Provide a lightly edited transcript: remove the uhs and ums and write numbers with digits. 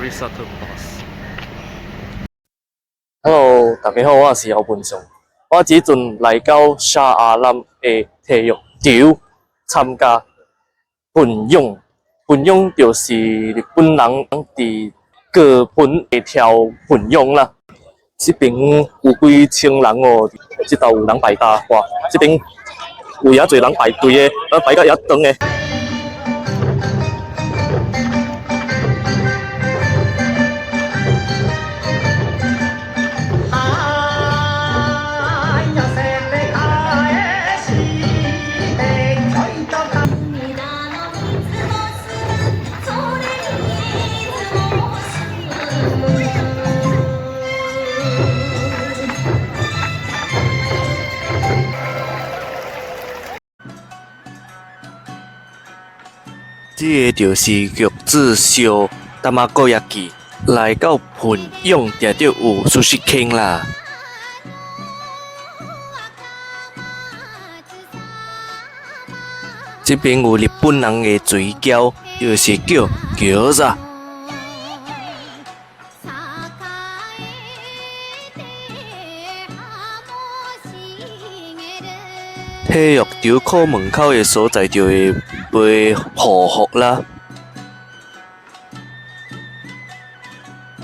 Resort Boss。Hello，大家好，我是姚本雄。我即阵来到沙阿兰的体育场参加盆泳。盆泳就是日本人伫高盆会跳盆泳啦。这边有几千人哦，这头有人排大哇，这边有遐侪人排队的，排到遐长的。这个就是玉子烧达马锅亚鸡，来到盆泳定着有舒适坑啦。这边有日本人的水饺，就是叫饺子。体育场靠门口的所在就会卖护服啦。